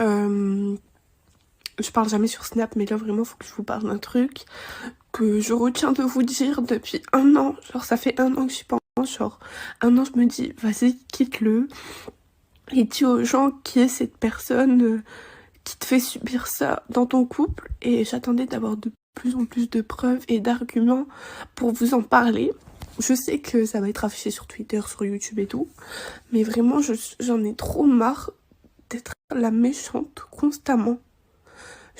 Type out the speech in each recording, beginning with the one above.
Je parle jamais sur Snap, mais là vraiment faut que je vous parle d'un truc que je retiens de vous dire depuis un an. Genre ça fait un an que j'y pense, genre un an je me dis vas-y quitte-le et dis aux gens qui est cette personne qui te fait subir ça dans ton couple. Et j'attendais d'avoir de plus en plus de preuves et d'arguments pour vous en parler. Je sais que ça va être affiché sur Twitter, sur YouTube et tout, mais vraiment j'en ai trop marre d'être la méchante constamment.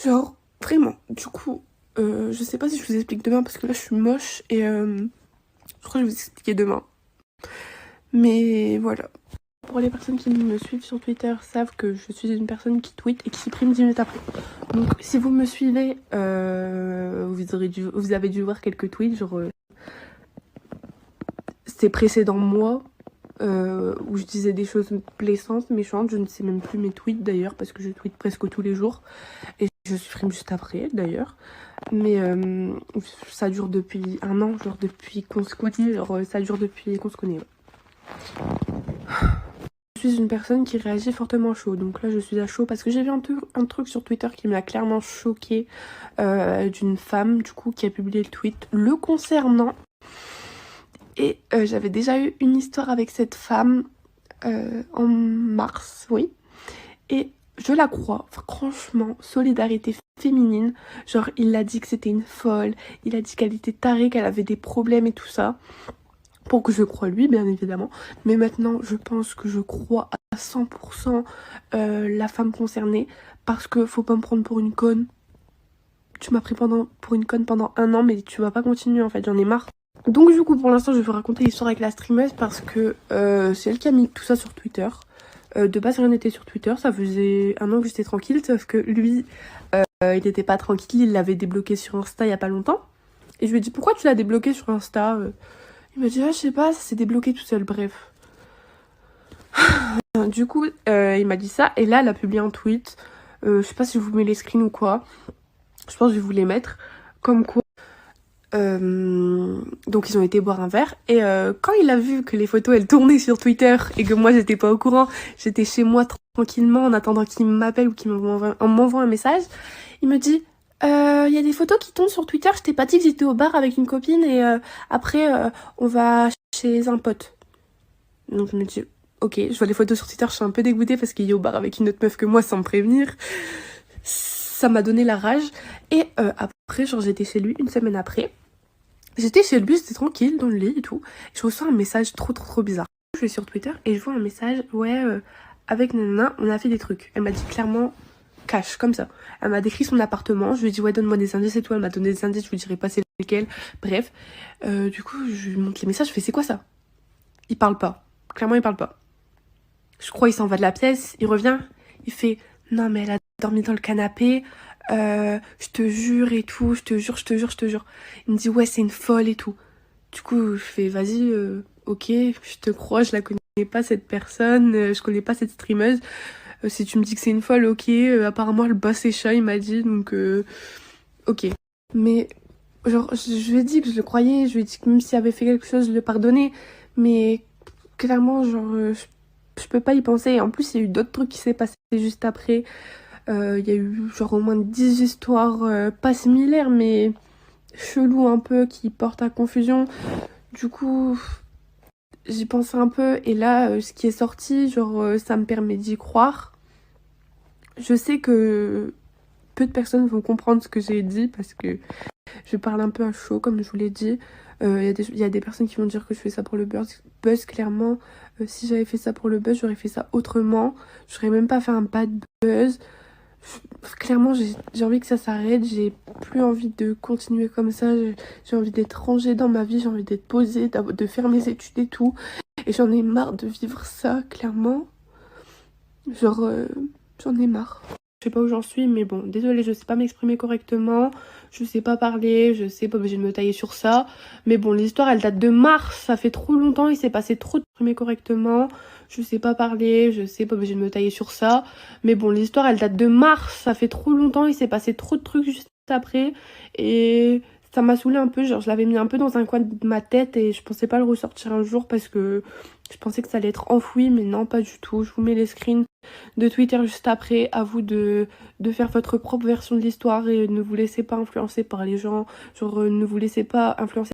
Genre, vraiment. Du coup, je sais pas si je vous explique demain parce que là je suis moche et je crois que je vais vous expliquer demain. Mais voilà. Pour les personnes qui me suivent sur Twitter savent que je suis une personne qui tweet et qui supprime 10 minutes après. Donc si vous me suivez, vous avez dû voir quelques tweets, genre ces précédents mois où je disais des choses blessantes, méchantes. Je ne sais même plus mes tweets d'ailleurs parce que je tweete presque tous les jours et je supprime juste après d'ailleurs. Mais ça dure depuis un an, genre depuis qu'on se connaît, ça dure depuis qu'on se connaît. Ouais. Je suis une personne qui réagit fortement chaud, donc là je suis à chaud parce que j'ai vu un truc sur Twitter qui m'a clairement choquée d'une femme du coup qui a publié le tweet le concernant. Et j'avais déjà eu une histoire avec cette femme en mars, oui. Et je la crois, franchement, solidarité féminine. Genre, il a dit que c'était une folle, il a dit qu'elle était tarée, qu'elle avait des problèmes et tout ça. Pour que je croie lui, bien évidemment. Mais maintenant, je pense que je crois à 100% la femme concernée. Parce que faut pas me prendre pour une conne. Tu m'as pris pour une conne pendant un an, mais tu vas pas continuer en fait, j'en ai marre. Donc du coup pour l'instant je vais vous raconter l'histoire avec la streameuse parce que c'est elle qui a mis tout ça sur Twitter. De base rien n'était sur Twitter, ça faisait un an que j'étais tranquille, sauf que lui il était pas tranquille, il l'avait débloqué sur Insta il y a pas longtemps. Et je lui ai dit pourquoi tu l'as débloqué sur Insta. Il m'a dit ah je sais pas, ça s'est débloqué tout seul, bref. Du coup il m'a dit ça et là elle a publié un tweet, je sais pas si je vous mets les screens ou quoi, je pense que je vais vous les mettre, comme quoi donc ils ont été boire un verre et quand il a vu que les photos elles tournaient sur Twitter et que moi j'étais pas au courant, j'étais chez moi tranquillement en attendant qu'il m'appelle ou qu'il m'envoie un message, il me dit y a des photos qui tournent sur Twitter, je t'ai pas dit que j'étais au bar avec une copine et après on va chez un pote. Donc je me dis ok, je vois les photos sur Twitter, je suis un peu dégoûtée parce qu'il est au bar avec une autre meuf que moi sans me prévenir. Ça m'a donné la rage et après genre j'étais chez lui une semaine après. J'étais chez lui, j'étais tranquille dans le lit et tout. Et je reçois un message trop bizarre. Je vais sur Twitter et je vois un message, ouais, avec Nana, on a fait des trucs. Elle m'a dit clairement, cash, comme ça. Elle m'a décrit son appartement, je lui ai dit, ouais, donne-moi des indices et tout. Elle m'a donné des indices, je vous dirai pas c'est lesquels. Bref, du coup, je lui montre les messages, je fais, c'est quoi ça? Il parle pas. Clairement, il parle pas. Je crois il s'en va de la pièce, il revient, il fait, non, mais elle a dormi dans le canapé. Je te jure et tout, je te jure. Il me dit ouais c'est une folle et tout. Du coup je fais vas-y, ok, je te crois, je la connais pas cette personne, je connais pas cette streameuse. Si tu me dis que c'est une folle, ok, apparemment elle bosse ses chats, il m'a dit, donc ok. Mais genre je lui ai dit que je le croyais, je lui ai dit que même s'il avait fait quelque chose, je le pardonnais. Mais clairement genre je peux pas y penser. Et en plus il y a eu d'autres trucs qui s'est passé juste après. Il y a eu genre au moins 10 histoires pas similaires mais chelou un peu qui portent à confusion. Du coup j'y pense un peu et là ce qui est sorti genre ça me permet d'y croire. Je sais que peu de personnes vont comprendre ce que j'ai dit parce que je parle un peu à chaud comme je vous l'ai dit. Il y a des personnes qui vont dire que je fais ça pour le buzz clairement. Si j'avais fait ça pour le buzz j'aurais fait ça autrement. J'aurais même pas fait un bad buzz. Clairement j'ai envie que ça s'arrête, j'ai plus envie de continuer comme ça, j'ai envie d'être rangée dans ma vie, j'ai envie d'être posée, de faire mes études et tout, et j'en ai marre de vivre ça, clairement, genre j'en ai marre. Je sais pas où j'en suis, mais bon, désolée, je sais pas m'exprimer correctement, je sais pas parler, je sais pas obligée de me tailler sur ça, mais bon, l'histoire elle date de mars, ça fait trop longtemps, il s'est passé trop de m'exprimer correctement, je sais pas parler, je sais pas obligée de me tailler sur ça, mais bon, l'histoire elle date de mars, ça fait trop longtemps, il s'est passé trop de trucs juste après, et ça m'a saoulé un peu, genre je l'avais mis un peu dans un coin de ma tête et je pensais pas le ressortir un jour parce que je pensais que ça allait être enfoui, mais non, pas du tout. Je vous mets les screens de Twitter juste après, à vous de faire votre propre version de l'histoire et ne vous laissez pas influencer par les gens, genre ne vous laissez pas influencer